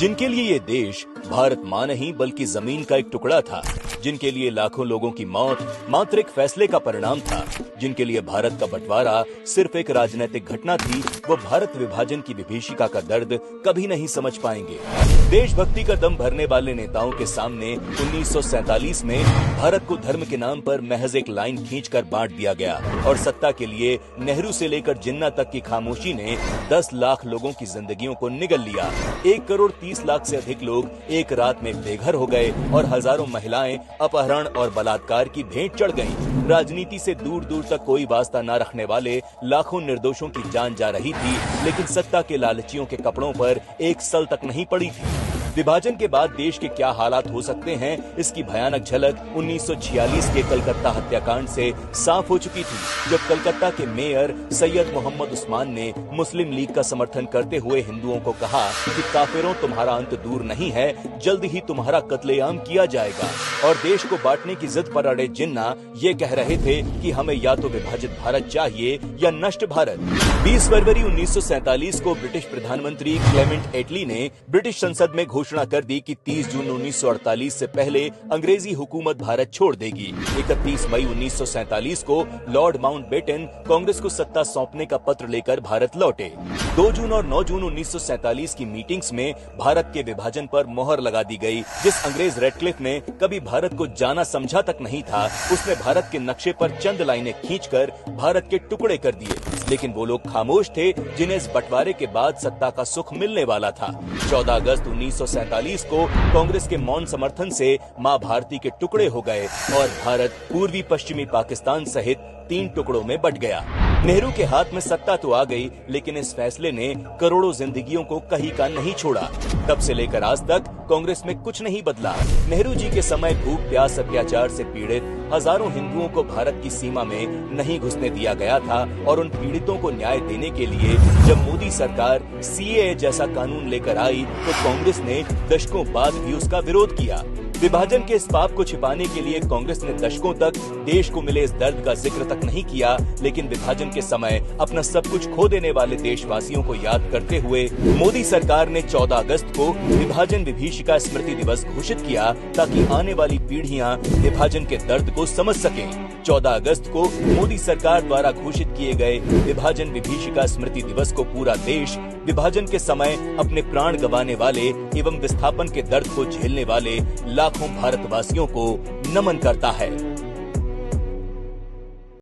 जिनके लिए ये देश भारत मां नहीं बल्कि जमीन का एक टुकड़ा था, जिनके लिए लाखों लोगों की मौत मात्र एक फैसले का परिणाम था, जिनके लिए भारत का बंटवारा सिर्फ एक राजनीतिक घटना थी, वो भारत विभाजन की विभीषिका का दर्द कभी नहीं समझ पाएंगे। देशभक्ति का दम भरने वाले नेताओं के सामने 1947 में भारत को धर्म के नाम पर महज एक लाइन खींचकर बांट दिया गया और सत्ता के लिए नेहरू से लेकर जिन्ना तक की खामोशी ने 10 लाख लोगों की जिंदगियों को निगल लिया। 1 करोड़ 30 लाख से अधिक लोग एक रात में बेघर हो गए और हजारों महिलाएं अपहरण और बलात्कार की भेंट चढ़ गईं। राजनीति से दूर दूर तक कोई वास्ता न रखने वाले लाखों निर्दोषों की जान जा रही थी, लेकिन सत्ता के लालचियों के कपड़ों पर एक सल तक नहीं पड़ी थी। विभाजन के बाद देश के क्या हालात हो सकते हैं, इसकी भयानक झलक 1946 के कलकत्ता हत्याकांड से साफ हो चुकी थी, जब कलकत्ता के मेयर सैयद मोहम्मद उस्मान ने मुस्लिम लीग का समर्थन करते हुए हिंदुओं को कहा कि काफिरों तुम्हारा अंत दूर नहीं है, जल्द ही तुम्हारा कत्लेआम किया जाएगा। और देश को बांटने की जिद पर अड़े जिन्ना ये कह रहे थे कि हमें या तो विभाजित भारत चाहिए या नष्ट भारत। 20 फरवरी 1947 को ब्रिटिश प्रधानमंत्री क्लेमेंट एटली ने ब्रिटिश संसद में घोषणा कर दी कि 30 जून 1948 से पहले अंग्रेजी हुकूमत भारत छोड़ देगी। 31 मई 1947 को लॉर्ड माउंटबेटन कांग्रेस को सत्ता सौंपने का पत्र लेकर भारत लौटे। 2 जून और 9 जून 1947 की मीटिंग्स में भारत के विभाजन पर मोहर लगा दी गई। जिस अंग्रेज रेडक्लिफ ने कभी भारत को जाना समझा तक नहीं था, उसने भारत के नक्शे पर चंद लाइनें खींचकर भारत के टुकड़े कर दिए। लेकिन वो लोग खामोश थे जिन्हें इस बंटवारे के बाद सत्ता का सुख मिलने वाला था। 14 अगस्त 1947 को कांग्रेस के मौन समर्थन से मां भारती के टुकड़े हो गए और भारत पूर्वी पश्चिमी पाकिस्तान सहित 3 टुकड़ों में बंट गया। नेहरू के हाथ में सत्ता तो आ गई, लेकिन इस फैसले ने करोड़ों जिंदगियों को कहीं का नहीं छोड़ा। तब से लेकर आज तक कांग्रेस में कुछ नहीं बदला। नेहरू जी के समय भूख प्यास अत्याचार से पीड़ित हजारों हिंदुओं को भारत की सीमा में नहीं घुसने दिया गया था और उन पीड़ितों को न्याय देने के लिए जब मोदी सरकार सीएए जैसा कानून लेकर आई तो कांग्रेस ने दशकों बाद भी उसका विरोध किया। विभाजन के इस पाप को छिपाने के लिए कांग्रेस ने दशकों तक देश को मिले इस दर्द का जिक्र तक नहीं किया, लेकिन विभाजन के समय अपना सब कुछ खो देने वाले देशवासियों को याद करते हुए मोदी सरकार ने 14 अगस्त को विभाजन विभीषिका स्मृति दिवस घोषित किया, ताकि आने वाली पीढ़ियां विभाजन के दर्द को समझ सकें। 14 अगस्त को मोदी सरकार द्वारा घोषित किए गए विभाजन विभीषिका स्मृति दिवस को पूरा देश विभाजन के समय अपने प्राण गंवाने वाले एवं विस्थापन के दर्द को झेलने वाले लाखों भारतवासियों को नमन करता है।